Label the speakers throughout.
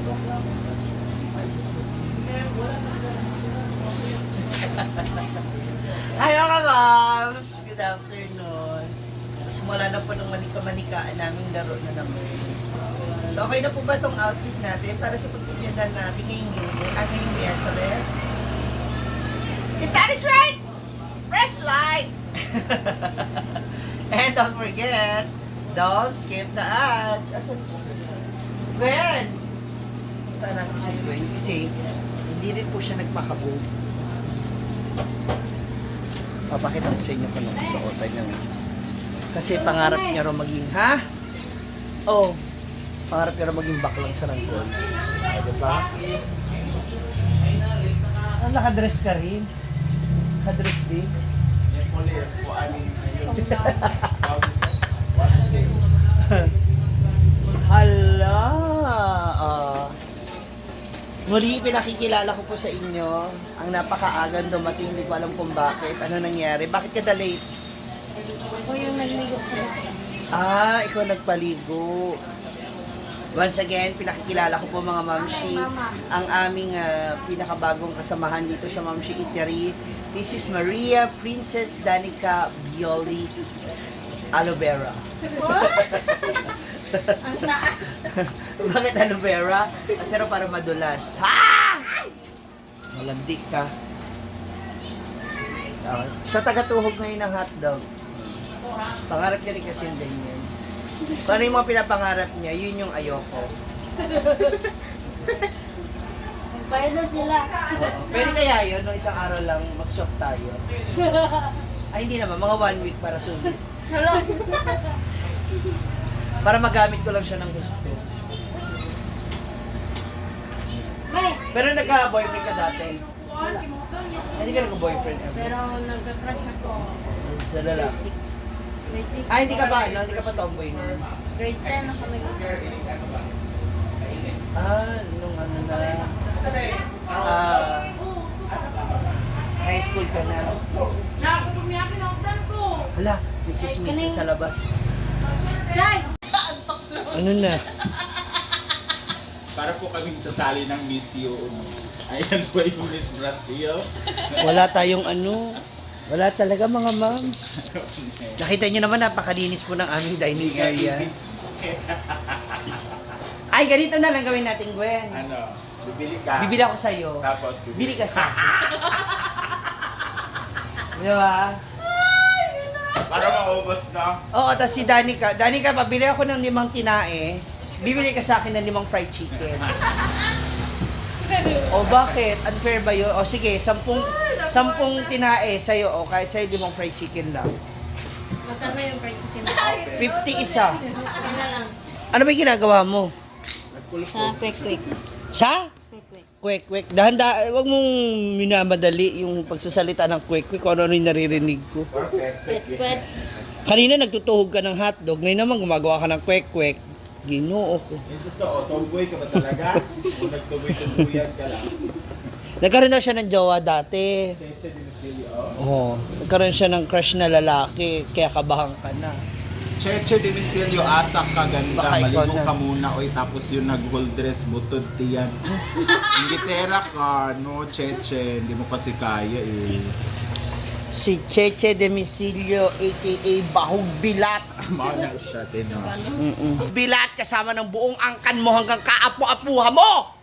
Speaker 1: Hi mga moms! Good afternoon. Simula na po ng manika-manikaan naming laro na naman. So okay na po ba itong outfit natin para sa pagpupyadan natin ngayong gabi at ngayong Miyerkules? If that is right, press like! And don't forget, don't skip the ads. Asan po? Gwen! Punta natin si Gwen kasi hindi rin po siya nagpakabo. Papakita ko sa inyo kung anong suotan niya. Kasi pangarap niya rin maging, ha? Oh, pangarap niya rin maging baklang sa ranggol. Diba? Ah, nakadress ka rin. Nakadress din. Hala! Muli, pinakikilala ko po sa inyo ang napakaagang dumating, hindi ko alam kung bakit. Ano nangyari? Bakit ka late?
Speaker 2: Ako yung nagligo ko.
Speaker 1: Ah, ikaw nagpaligo. Once again, pinakikilala ko po mga mamshi, ang aming pinakabagong kasamahan dito sa Mamshi Eatery. This is Maria Princess Danica Bioli Aloe Vera.
Speaker 2: Ang taas.
Speaker 1: Bakit aloe vera? Kasi raw para madulas. Ha! Malandi ka. Sa tagatuhog ngayon ng hotdog. Pangarap niya rin kasi yung ganyan. Kung ano yung mga pinapangarap niya, yun yung ayoko.
Speaker 2: Nagbayad na sila.
Speaker 1: Pwede kaya yun, no, isang araw lang mag-shop tayo. Ay, hindi naman, mga 1 week para sulit.
Speaker 2: Hello.
Speaker 1: Para magamit ko lang siya ng gusto.
Speaker 2: May.
Speaker 1: Pero nagka-boyfriend ka dati? Hindi ka nagka-boyfriend ever?
Speaker 2: Pero nagka-crush ako.
Speaker 1: Sa lalaki?
Speaker 2: Grade 6.
Speaker 1: Ah, hindi ka ba, no? Hindi ka pa tomboy nun?
Speaker 2: Grade 10 ako nag-crush.
Speaker 1: Ah, nung ano na, high school ka na. Hala, nagsismisan sa labas.
Speaker 2: Chay!
Speaker 1: Ano na?
Speaker 3: Para po kaming sasali ng Miss You. Ayan po yung Miss Brazil.
Speaker 1: Wala tayong ano. Wala talaga mga moms. Nakita niyo naman, napakalinis po ng aming dining area. Ay, ganito na lang gawin natin, Gwen.
Speaker 3: Ano, bibili ka.
Speaker 1: Bibili ako sa'yo.
Speaker 3: Tapos
Speaker 1: Bili ka sa akin. Di ba?
Speaker 3: para maubos na.
Speaker 1: Oo, tapos si Danica. Danica, pabili ako ng 5 tinae. Bibili ka sa akin ng 5 fried chicken. O bakit? Unfair ba yun? O sige, 10 tinae sa'yo. O kahit sa'yo 5 fried chicken lang.
Speaker 2: Magkano yung fried chicken?
Speaker 1: 50 isa.
Speaker 2: Ano lang?
Speaker 1: Ano ba yung ginagawa mo?
Speaker 2: Sa quick-quick.
Speaker 1: Sa?
Speaker 2: Quick-quick.
Speaker 1: Kwek-kwek. Huwag mong minamadali yung pagsasalita ng kwek-kwek kung ano yung naririnig ko.
Speaker 2: Pwet-pwet.
Speaker 1: Kanina nagtutuhog ka ng hotdog, ngayon naman gumagawa ka ng kwek-kwek. Ginoo ko.
Speaker 3: Yung totoo, tomboy ka ba talaga? Kung nagtuboy-tuboyan ka lang.
Speaker 1: Nagkaroon na siya ng jowa dati.
Speaker 3: Cheche de Lucilio.
Speaker 1: Oo. Nagkaroon siya ng crush na lalaki, kaya kabahan ka na.
Speaker 3: Cheche de Lucilio, asak ka ganda.
Speaker 1: Baka ikaw
Speaker 3: Maligo
Speaker 1: na.
Speaker 3: ka muna. Oy, tapos yung nag-hold dress, butod tiyan. Ingitera ka, no, Cheche. Hindi mo kasi kaya eh.
Speaker 1: Si Cheche de Misilio, a.k.a. Bahog Bilat.
Speaker 3: Mana siya, tino.
Speaker 1: Bilat kasama ng buong angkan mo hanggang kaapu-apuha mo!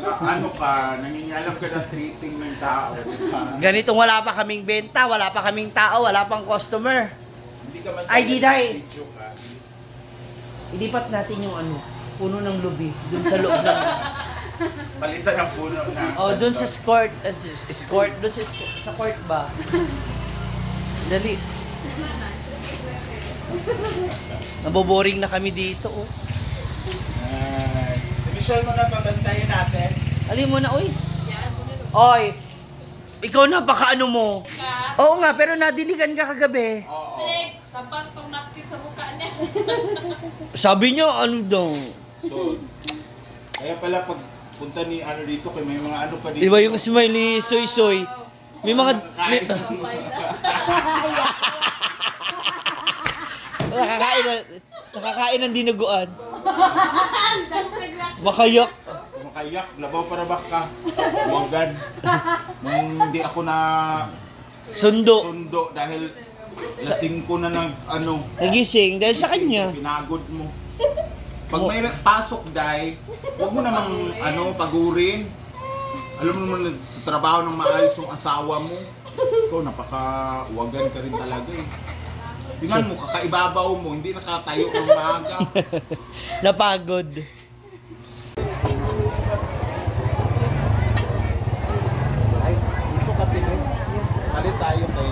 Speaker 3: Ano ka, nangingialam ka ng treating ng tao. Diba?
Speaker 1: Ganitong wala pa kaming benta, wala pa kaming tao, wala pang customer.
Speaker 3: Hindi ka masaya.
Speaker 1: Ay, Diday.
Speaker 3: Video ka.
Speaker 1: Ilipat natin yung puno ng lubi, dun sa loob ng...
Speaker 3: Palitan ng puno na.
Speaker 1: Oh, dun sa court, dun sa court ba? Dali. Naboboring na kami dito, oh.
Speaker 3: Ay. Michelle mo na pabantayin natin.
Speaker 1: Alin mo na, oy. Oy. Ikaw na, baka ano mo. Oo nga, pero nadiligan ka kagabi.
Speaker 3: Oo.
Speaker 4: Sampang tong napkin sa mukha niya.
Speaker 1: Sabi niyo, ano daw?
Speaker 3: So, kaya pala pag punta ni ano dito, kay may mga ano pa dito.
Speaker 1: Iba yung smile ni Soy Soy. May mga... May, nakakain ng dinuguan. Makayak.
Speaker 3: Makayak, labaw para baka. Wagan. Nung hindi ako na
Speaker 1: Sundo.
Speaker 3: sundo dahil lasing ko na ng ano.
Speaker 1: Nagising dahil sa kanya.
Speaker 3: Pinagod mo. Pag may pasok, Day, huwag mo namang pagurin. Alam mo naman, trabaho ng maayos yung asawa mo. Ikaw, napaka-wagan ka rin talaga eh. Tingnan mo, kakaibabaw mo, hindi nakatayo ng maaga.
Speaker 1: Napagod.
Speaker 3: Ay, dito ka tingin. Kalit tayo kay...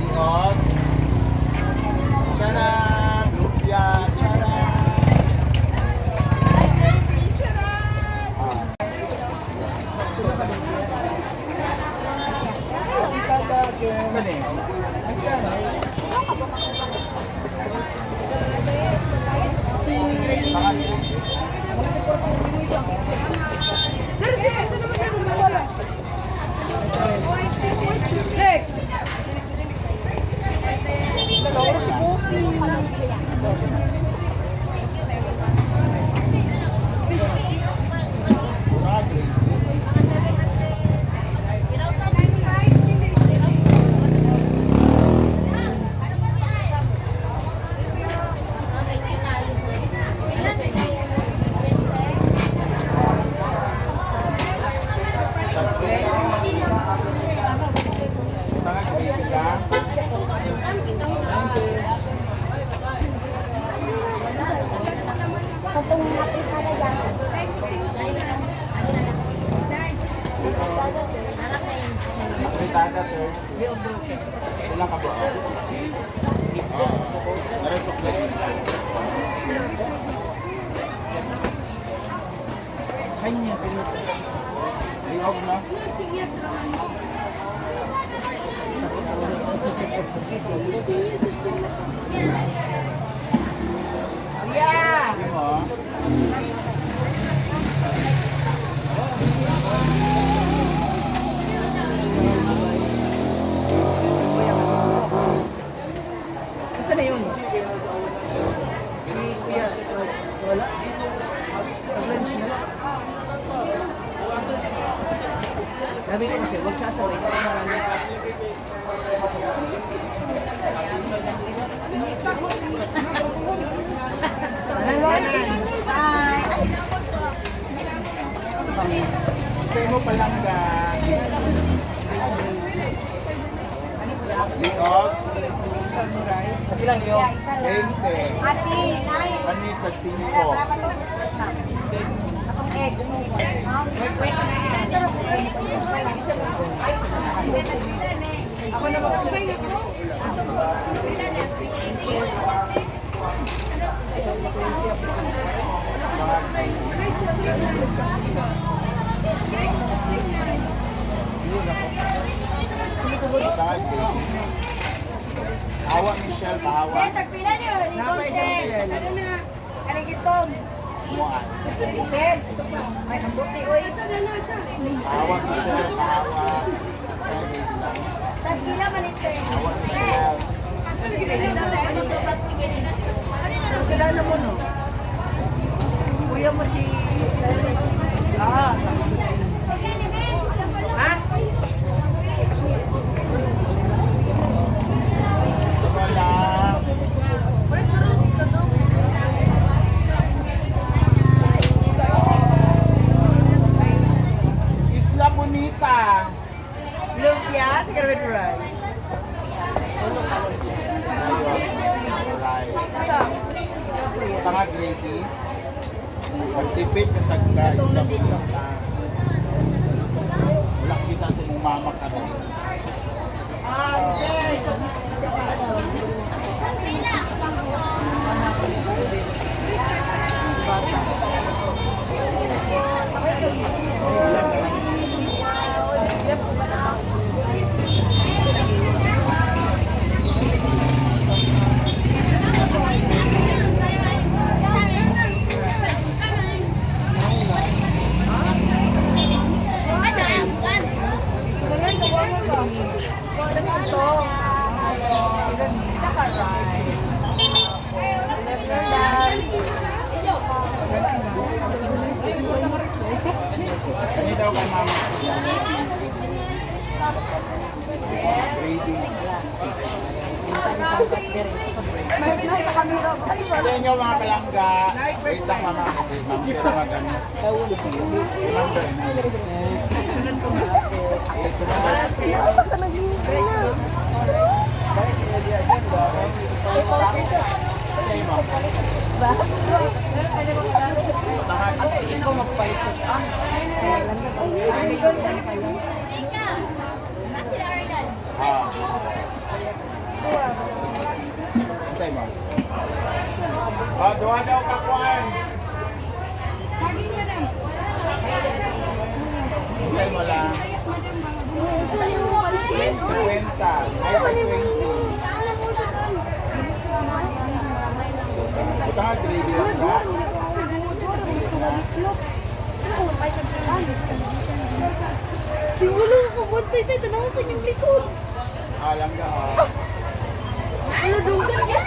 Speaker 3: Ingat. Charang! Lumpia! Charang! Saan eh? Fritada, sir. Wala ka ba? Naresok na rin.
Speaker 1: Kanya, pinuto.
Speaker 3: Liog na.
Speaker 1: Yeah!
Speaker 3: Ano mo?
Speaker 1: Nasaan na yun? Si Kuya. Wala? Nag-lunch na. Sabi ko kasi, huwag sasaway ka marami.
Speaker 3: Sa'yo mo palangga. Liog.
Speaker 1: Isang rice. Sabi lang yun.
Speaker 3: 20. Panita 5.
Speaker 1: Ako naman kasi
Speaker 3: Awa Michelle, pahawa.
Speaker 2: Tagpila niyo,
Speaker 1: Napay siya yan.
Speaker 2: Ano na? Kaligitong.
Speaker 3: Muan.
Speaker 2: Ay, ang buti. Uy, isa na na, isa.
Speaker 3: Awa Michelle, pahawa.
Speaker 2: Tagpila man este.
Speaker 3: Awa Michelle.
Speaker 1: sila na mo, no? Kuya mo si... sabi ko. Ha?
Speaker 3: Wala. Isla Bonita.
Speaker 1: Lumpia, together with rice.
Speaker 3: Tanga gravy. Magtipid ka sa guys. Lapit lang ka. Wala kita sa mong mama ka rin. Ano daw kay mama? Gravy. Sa inyo mga palangga, wait lang mama kasi ma'am sila magano. Say mo. Doa daw kakuan. Say mo lang. 50. Ay, 20. Buta nga, gravy lang ba?
Speaker 2: Wala ko buntay na tanaw sa inyong likod.
Speaker 3: Langga,
Speaker 2: Ano dunggan yan?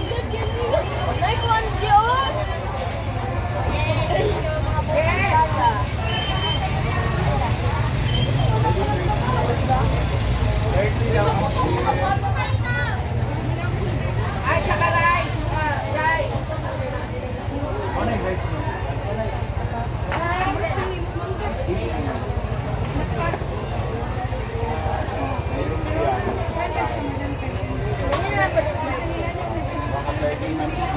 Speaker 2: Dunggan yan nila. Ay, kuhan yun.
Speaker 1: Ay, tsaka rice. Rice.
Speaker 3: Ano yung rice mo? Mayroon yan. Baka 30 na siya.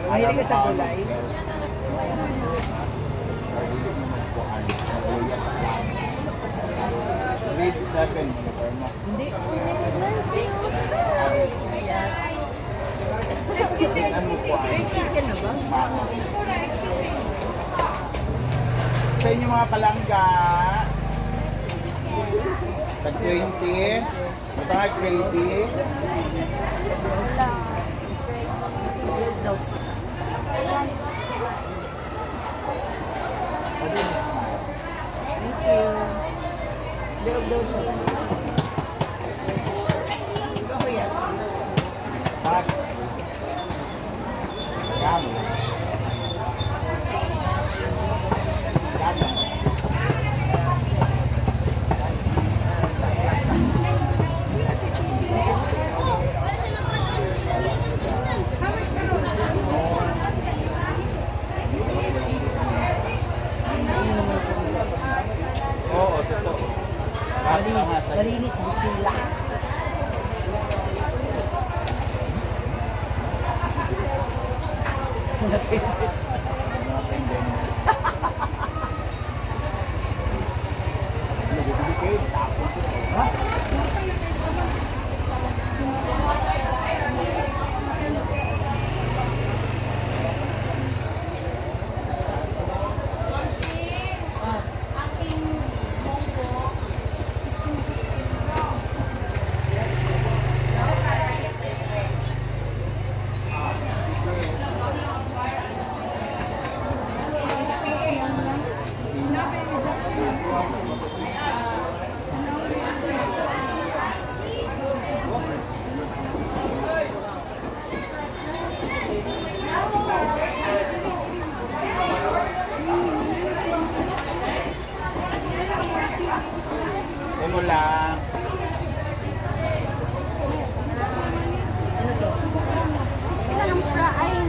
Speaker 1: Mahilig ka sa gulay?
Speaker 3: Grade 7, Perma.
Speaker 1: Hindi.
Speaker 3: Ano po ay?
Speaker 1: Ready ka na ba?
Speaker 3: Sa inyo mga palangga, tag 20, matangag gravy.
Speaker 1: Daw. Thank you. Leog daw siya. Ikaw ko yan.
Speaker 3: Tag. Gamo. Gamo. Oo, sa to.
Speaker 1: Malinis busila.
Speaker 3: Ano lang.
Speaker 2: Ay,